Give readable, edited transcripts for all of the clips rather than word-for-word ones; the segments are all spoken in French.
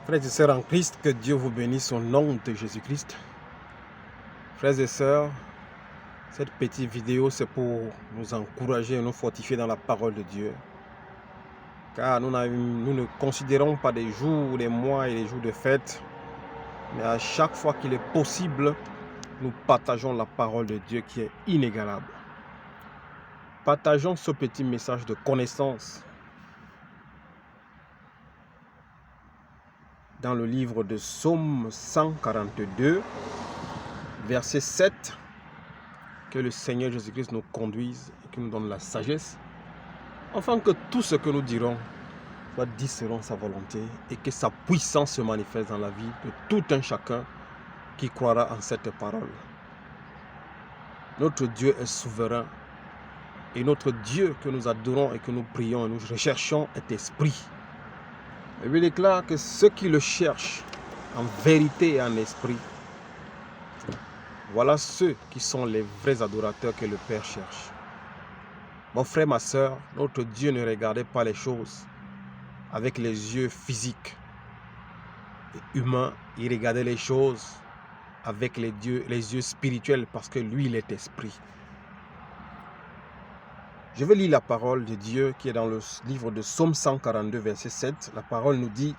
Frères et sœurs en Christ, que Dieu vous bénisse au nom de Jésus-Christ. Frères et sœurs, cette petite vidéo, c'est pour nous encourager et nous fortifier dans la parole de Dieu. Car nous ne considérons pas des jours, les mois et les jours de fête, mais à chaque fois qu'il est possible, nous partageons la parole de Dieu qui est inégalable. Partageons ce petit message de connaissance dans le livre de Psaume 142, verset 7, que le Seigneur Jésus-Christ nous conduise et qu'il nous donne la sagesse, afin que tout ce que nous dirons soit dit selon sa volonté et que sa puissance se manifeste dans la vie de tout un chacun qui croira en cette parole. Notre Dieu est souverain et notre Dieu que nous adorons et que nous prions et nous recherchons est esprit. La Bible déclare que ceux qui le cherchent en vérité et en esprit, voilà ceux qui sont les vrais adorateurs que le Père cherche. Mon frère, ma soeur, notre Dieu ne regardait pas les choses avec les yeux physiques et humains. Il regardait les choses avec les yeux spirituels parce que lui, il est esprit. Je vais lire la parole de Dieu qui est dans le livre de Psaume 142, verset 7. La parole nous dit: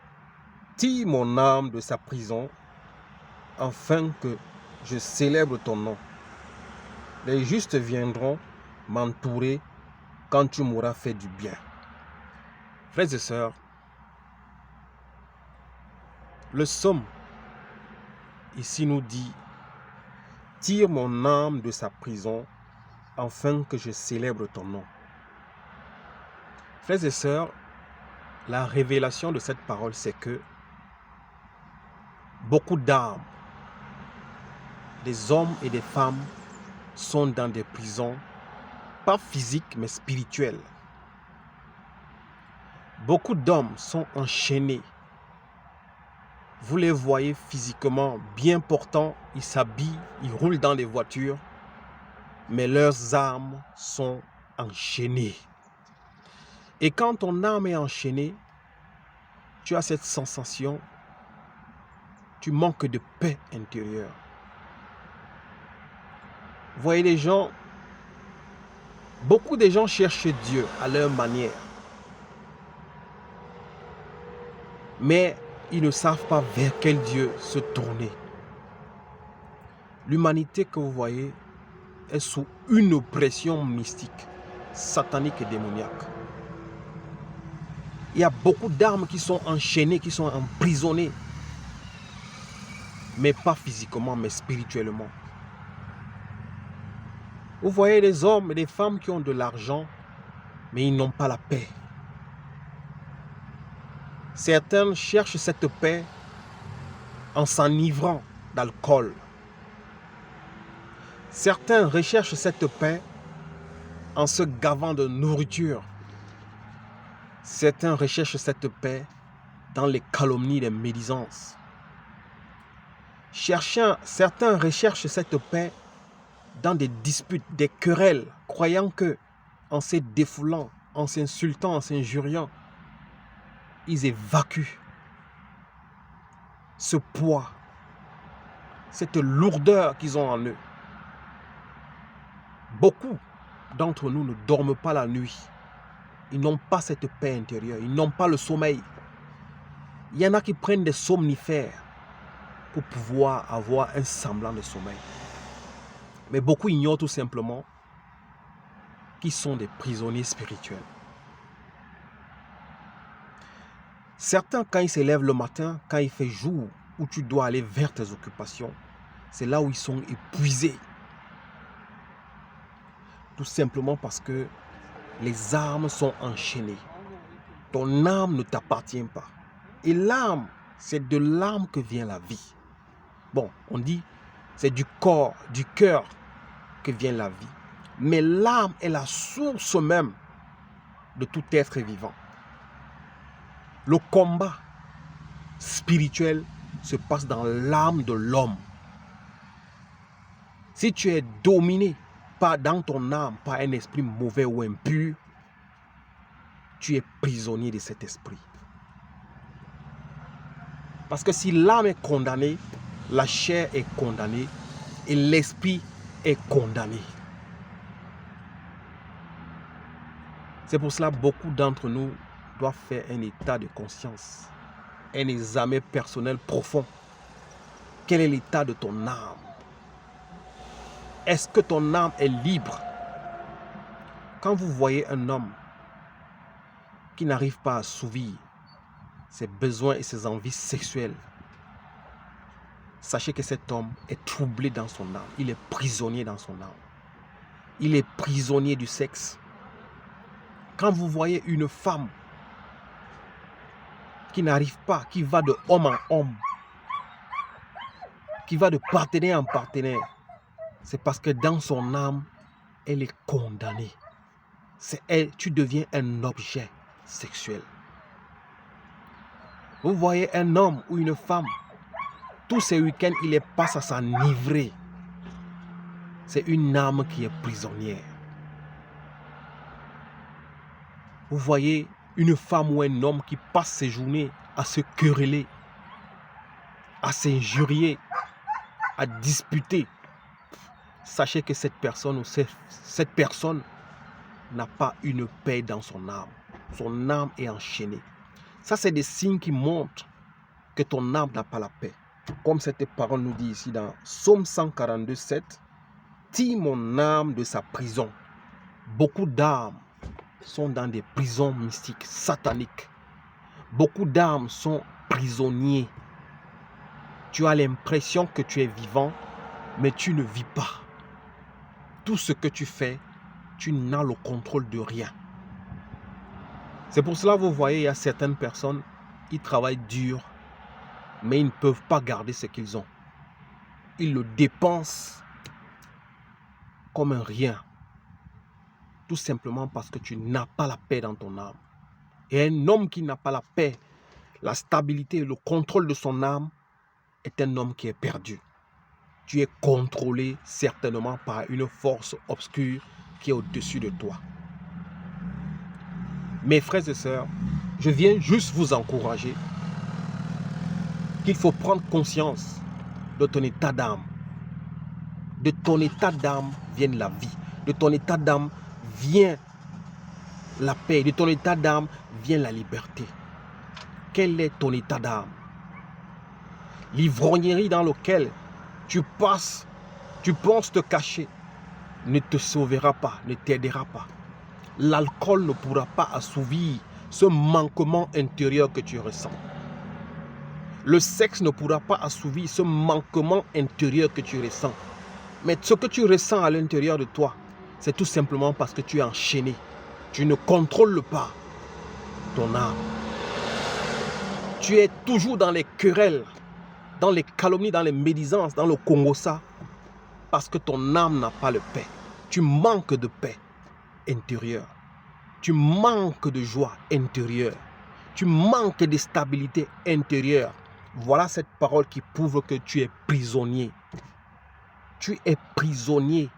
« Tire mon âme de sa prison, afin que je célèbre ton nom. Les justes viendront m'entourer quand tu m'auras fait du bien. » Frères et sœurs, le psaume ici nous dit: « Tire mon âme de sa prison, afin que je célèbre ton nom. » Frères et sœurs, la révélation de cette parole, c'est que beaucoup d'âmes, des hommes et des femmes, sont dans des prisons, pas physiques, mais spirituelles. Beaucoup d'hommes sont enchaînés. Vous les voyez physiquement bien portants, ils s'habillent, ils roulent dans des voitures, mais leurs âmes sont enchaînées. Et quand ton âme est enchaînée, tu as cette sensation, tu manques de paix intérieure. Vous voyez les gens, beaucoup de gens cherchent Dieu à leur manière. Mais ils ne savent pas vers quel Dieu se tourner. L'humanité que vous voyez est sous une oppression mystique, satanique et démoniaque. Il y a beaucoup d'âmes qui sont enchaînées, qui sont emprisonnées, mais pas physiquement, mais spirituellement. Vous voyez des hommes et des femmes qui ont de l'argent, mais ils n'ont pas la paix. Certains cherchent cette paix en s'enivrant d'alcool. Certains recherchent cette paix en se gavant de nourriture. Certains recherchent cette paix dans les calomnies, les médisances. Certains recherchent cette paix dans des disputes, des querelles, croyant que en se défoulant, en s'insultant, en s'injuriant, ils évacuent ce poids, cette lourdeur qu'ils ont en eux. Beaucoup d'entre nous ne dorment pas la nuit. Ils n'ont pas cette paix intérieure. Ils n'ont pas le sommeil. Il y en a qui prennent des somnifères pour pouvoir avoir un semblant de sommeil. Mais beaucoup ignorent tout simplement qu'ils sont des prisonniers spirituels. Certains, quand ils se lèvent le matin, quand il fait jour, où tu dois aller vers tes occupations, c'est là où ils sont épuisés. Tout simplement parce que les âmes sont enchaînées. Ton âme ne t'appartient pas. Et l'âme, c'est de l'âme que vient la vie. Bon, on dit, c'est du corps, du cœur que vient la vie. Mais l'âme est la source même de tout être vivant. Le combat spirituel se passe dans l'âme de l'homme. Si tu es dominé dans ton âme par un esprit mauvais ou impur, tu es prisonnier de cet esprit. Parce que si l'âme est condamnée, la chair est condamnée et l'esprit est condamné. C'est pour cela que beaucoup d'entre nous doivent faire un état de conscience, un examen personnel profond. Quel est l'état de ton âme? Est-ce que ton âme est libre? Quand vous voyez un homme qui n'arrive pas à assouvir ses besoins et ses envies sexuelles, sachez que cet homme est troublé dans son âme. Il est prisonnier dans son âme. Il est prisonnier du sexe. Quand vous voyez une femme qui n'arrive pas, qui va de homme en homme, qui va de partenaire en partenaire, c'est parce que dans son âme, elle est condamnée. Tu deviens un objet sexuel. Vous voyez un homme ou une femme, tous ces week-ends, il les passe à s'enivrer. C'est une âme qui est prisonnière. Vous voyez une femme ou un homme qui passe ses journées à se quereller, à s'injurier, à disputer. Sachez que cette personne ou cette personne n'a pas une paix dans son âme. Son âme est enchaînée. Ça, c'est des signes qui montrent que ton âme n'a pas la paix. Comme cette parole nous dit ici dans Psaume 142, 7, « Tire mon âme de sa prison. » Beaucoup d'âmes sont dans des prisons mystiques, sataniques. Beaucoup d'âmes sont prisonniers. Tu as l'impression que tu es vivant, mais tu ne vis pas. Tout ce que tu fais, tu n'as le contrôle de rien. C'est pour cela que vous voyez, il y a certaines personnes qui travaillent dur, mais ils ne peuvent pas garder ce qu'ils ont. Ils le dépensent comme un rien. Tout simplement parce que tu n'as pas la paix dans ton âme. Et un homme qui n'a pas la paix, la stabilité, le contrôle de son âme, est un homme qui est perdu. Tu es contrôlé certainement par une force obscure qui est au-dessus de toi. Mes frères et sœurs, je viens juste vous encourager qu'il faut prendre conscience de ton état d'âme. De ton état d'âme vient la vie. De ton état d'âme vient la paix. De ton état d'âme vient la liberté. Quel est ton état d'âme? L'ivrognerie dans laquelle tu passes, tu penses te cacher, ne te sauvera pas, ne t'aidera pas. L'alcool ne pourra pas assouvir ce manquement intérieur que tu ressens. Le sexe ne pourra pas assouvir ce manquement intérieur que tu ressens. Mais ce que tu ressens à l'intérieur de toi, c'est tout simplement parce que tu es enchaîné. Tu ne contrôles pas ton âme. Tu es toujours dans les querelles, dans les calomnies, dans les médisances, dans le congossa, parce que ton âme n'a pas de paix. Tu manques de paix intérieure. Tu manques de joie intérieure. Tu manques de stabilité intérieure. Voilà cette parole qui prouve que tu es prisonnier. Tu es prisonnier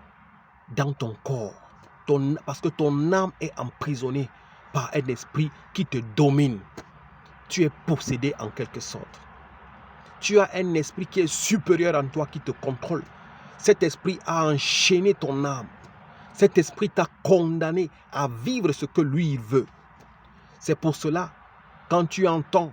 dans ton corps. Parce que ton âme est emprisonnée par un esprit qui te domine. Tu es possédé en quelque sorte. Tu as un esprit qui est supérieur en toi, qui te contrôle. Cet esprit a enchaîné ton âme. Cet esprit t'a condamné à vivre ce que lui veut. C'est pour cela, quand tu entends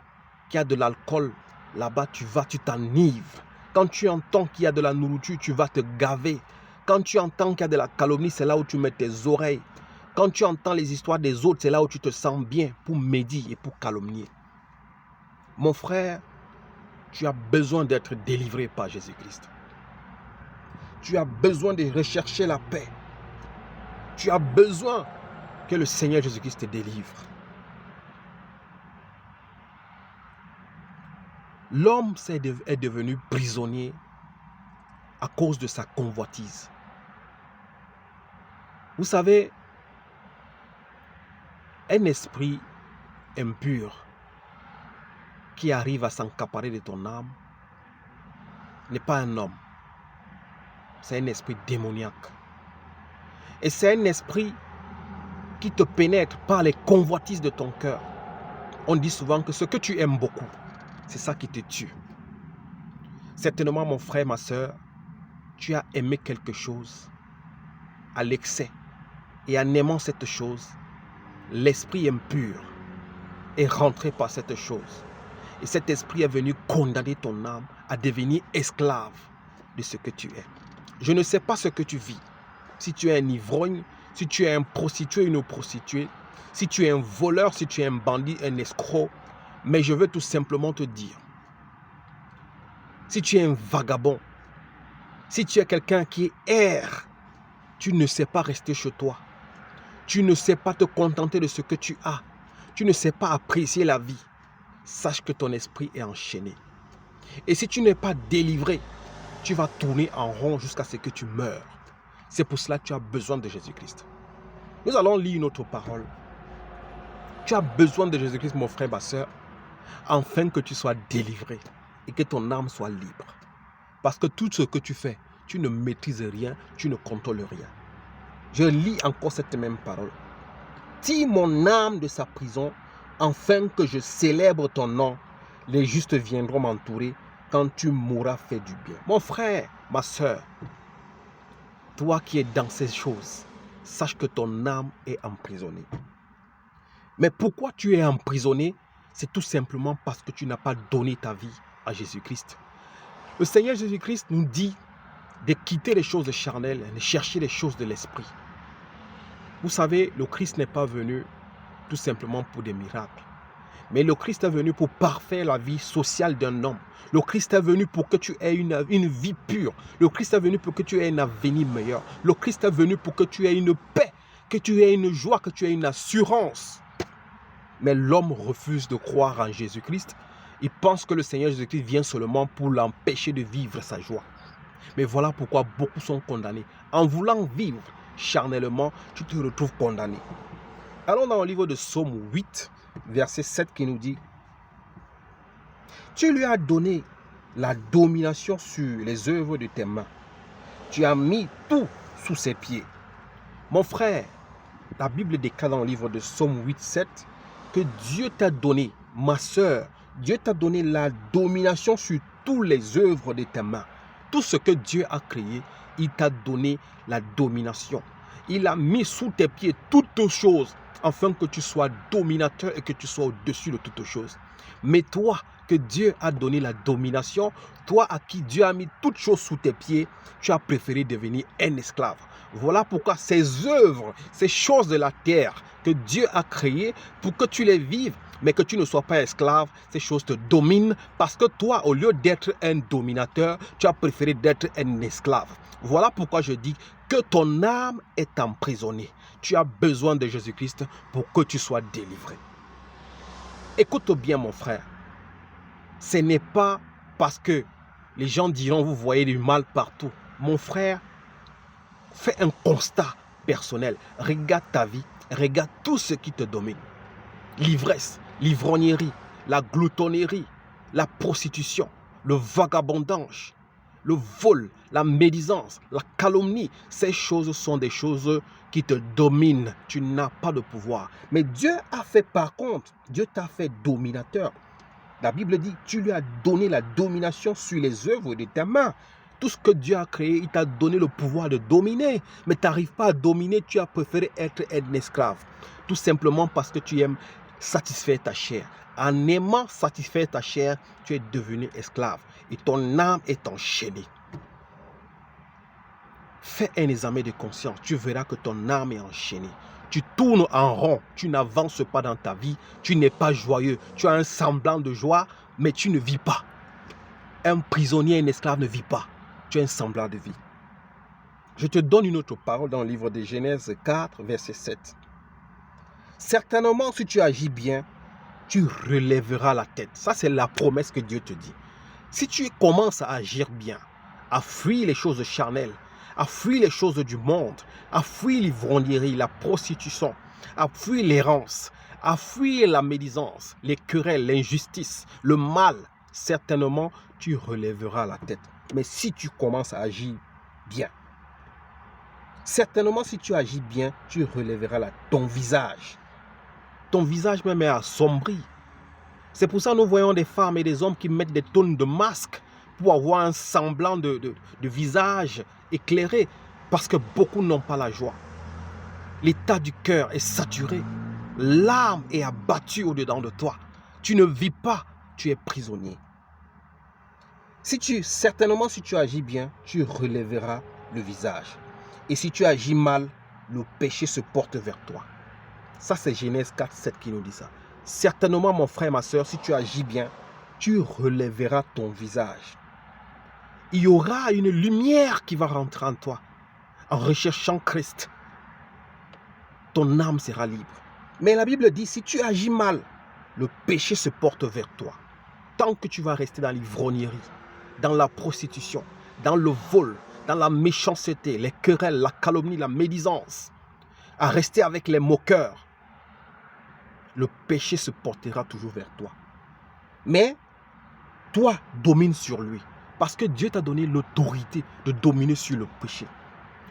qu'il y a de l'alcool, là-bas tu t'enivres. Quand tu entends qu'il y a de la nourriture, tu vas te gaver. Quand tu entends qu'il y a de la calomnie, c'est là où tu mets tes oreilles. Quand tu entends les histoires des autres, c'est là où tu te sens bien pour médire et pour calomnier. Mon frère, tu as besoin d'être délivré par Jésus-Christ. Tu as besoin de rechercher la paix. Tu as besoin que le Seigneur Jésus-Christ te délivre. L'homme est devenu prisonnier à cause de sa convoitise. Vous savez, un esprit impur qui arrive à s'accaparer de ton âme n'est pas un homme. C'est un esprit démoniaque. Et c'est un esprit qui te pénètre par les convoitises de ton cœur. On dit souvent que ce que tu aimes beaucoup, C'est ça qui te tue. Certainement, mon frère, ma soeur, tu as aimé quelque chose à l'excès. Et en aimant cette chose, l'esprit impur est rentré par cette chose. Et cet esprit est venu condamner ton âme à devenir esclave de ce que tu es. Je ne sais pas ce que tu vis. Si tu es un ivrogne, si tu es un prostitué, une prostituée, si tu es un voleur, si tu es un bandit, un escroc, mais je veux tout simplement te dire, si tu es un vagabond, si tu es quelqu'un qui erre, tu ne sais pas rester chez toi, tu ne sais pas te contenter de ce que tu as, tu ne sais pas apprécier la vie, sache que ton esprit est enchaîné. Et si tu n'es pas délivré, tu vas tourner en rond jusqu'à ce que tu meurs. C'est pour cela que tu as besoin de Jésus-Christ. Nous allons lire une autre parole. Tu as besoin de Jésus-Christ, mon frère, ma soeur, afin que tu sois délivré et que ton âme soit libre. Parce que tout ce que tu fais, tu ne maîtrises rien, tu ne contrôles rien. Je lis encore cette même parole. Tire mon âme de sa prison, afin que je célèbre ton nom. Les justes viendront m'entourer quand tu m'auras fait du bien. Mon frère, ma soeur, toi qui es dans ces choses, sache que ton âme est emprisonnée. Mais pourquoi tu es emprisonné? C'est tout simplement parce que tu n'as pas donné ta vie à Jésus-Christ. Le Seigneur Jésus-Christ nous dit de quitter les choses charnelles et de chercher les choses de l'esprit. Vous savez, le Christ n'est pas venu tout simplement pour des miracles. Mais le Christ est venu pour parfaire la vie sociale d'un homme. Le Christ est venu pour que tu aies une vie pure. Le Christ est venu pour que tu aies un avenir meilleur. Le Christ est venu pour que tu aies une paix, que tu aies une joie, que tu aies une assurance. Mais l'homme refuse de croire en Jésus-Christ. Il pense que le Seigneur Jésus-Christ vient seulement pour l'empêcher de vivre sa joie. Mais voilà pourquoi beaucoup sont condamnés. En voulant vivre charnellement, tu te retrouves condamné. Allons dans le livre de Psaume 8, verset 7 qui nous dit: tu lui as donné la domination sur les œuvres de tes mains. Tu as mis tout sous ses pieds. Mon frère, la Bible déclare dans le livre de Psaume 8, 7 que Dieu t'a donné, ma soeur, Dieu t'a donné la domination sur toutes les œuvres de tes mains. Tout ce que Dieu a créé, il t'a donné la domination. Il a mis sous tes pieds toutes choses afin que tu sois dominateur et que tu sois au-dessus de toutes choses. Mais toi, que Dieu a donné la domination, toi à qui Dieu a mis toutes choses sous tes pieds, tu as préféré devenir un esclave. Voilà pourquoi ces œuvres, ces choses de la terre que Dieu a créées pour que tu les vives, mais que tu ne sois pas esclave, ces choses te dominent parce que toi, au lieu d'être un dominateur, tu as préféré d'être un esclave. Voilà pourquoi je dis que ton âme est emprisonnée. Tu as besoin de Jésus-Christ pour que tu sois délivré. Écoute bien, mon frère. Ce n'est pas parce que les gens diront vous voyez du mal partout. Mon frère, fais un constat personnel. Regarde ta vie, regarde tout ce qui te domine. L'ivresse, l'ivrognerie, la gloutonnerie, la prostitution, le vagabondage, le vol, la médisance, la calomnie. Ces choses sont des choses qui te dominent. Tu n'as pas de pouvoir. Mais Dieu a fait par contre, Dieu t'a fait dominateur. La Bible dit, tu lui as donné la domination sur les œuvres de tes mains. Tout ce que Dieu a créé, il t'a donné le pouvoir de dominer. Mais tu n'arrives pas à dominer, tu as préféré être un esclave. Tout simplement parce que tu aimes satisfaire ta chair. En aimant satisfaire ta chair, tu es devenu esclave. Et ton âme est enchaînée. Fais un examen de conscience, tu verras que ton âme est enchaînée. Tu tournes en rond, tu n'avances pas dans ta vie, tu n'es pas joyeux, tu as un semblant de joie, mais tu ne vis pas. Un prisonnier, un esclave ne vit pas, tu as un semblant de vie. Je te donne une autre parole dans le livre de Genèse 4, verset 7. Certainement, si tu agis bien, tu relèveras la tête. Ça, c'est la promesse que Dieu te dit. Si tu commences à agir bien, à fuir les choses charnelles, à fuir les choses du monde, à fuir l'ivrognerie, la prostitution, à fuir l'errance, à fuir la médisance, les querelles, l'injustice, le mal, certainement, tu relèveras la tête. Mais si tu commences à agir bien, certainement, si tu agis bien, tu relèveras ton visage. Ton visage même est assombri. C'est pour ça que nous voyons des femmes et des hommes qui mettent des tonnes de masques pour avoir un semblant de visage éclairé. Parce que beaucoup n'ont pas la joie. L'état du cœur est saturé. L'âme est abattue au-dedans de toi. Tu ne vis pas, tu es prisonnier. Certainement, si tu agis bien, tu relèveras le visage. Et si tu agis mal, le péché se porte vers toi. Ça, c'est Genèse 4, 7 qui nous dit ça. Certainement, mon frère, ma soeur, si tu agis bien, tu relèveras ton visage. Il y aura une lumière qui va rentrer en toi. En recherchant Christ, ton âme sera libre. Mais la Bible dit, si tu agis mal, le péché se porte vers toi. Tant que tu vas rester dans l'ivrognerie, dans la prostitution, dans le vol, dans la méchanceté, les querelles, la calomnie, la médisance, à rester avec les moqueurs, le péché se portera toujours vers toi. Mais toi, domine sur lui. Parce que Dieu t'a donné l'autorité de dominer sur le péché.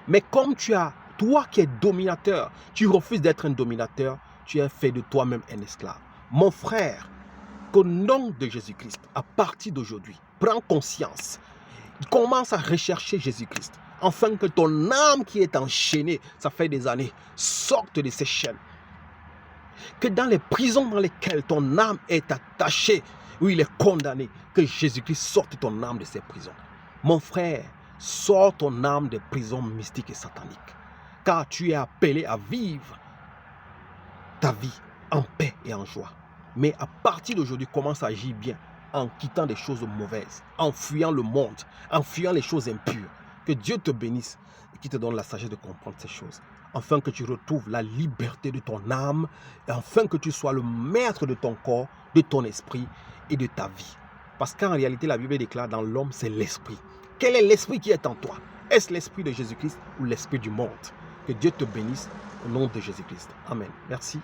Mais comme toi qui es dominateur, tu refuses d'être un dominateur, tu es fait de toi-même un esclave. Mon frère, qu'au nom de Jésus-Christ, à partir d'aujourd'hui, prends conscience. Commence à rechercher Jésus-Christ. Afin que ton âme qui est enchaînée, ça fait des années, sorte de ces chaînes. Que dans les prisons dans lesquelles ton âme est attachée, où il est condamné, que Jésus-Christ sorte ton âme de ces prisons. Mon frère, sors ton âme des prisons mystiques et sataniques. Car tu es appelé à vivre ta vie en paix et en joie. Mais à partir d'aujourd'hui, commence à agir bien en quittant des choses mauvaises, en fuyant le monde, en fuyant les choses impures. Que Dieu te bénisse et qu'il te donne la sagesse de comprendre ces choses. Afin que tu retrouves la liberté de ton âme et afin que tu sois le maître de ton corps, de ton esprit et de ta vie. Parce qu'en réalité, la Bible déclare dans l'homme, c'est l'esprit. Quel est l'esprit qui est en toi? Est-ce l'esprit de Jésus-Christ ou l'esprit du monde? Que Dieu te bénisse au nom de Jésus-Christ. Amen. Merci.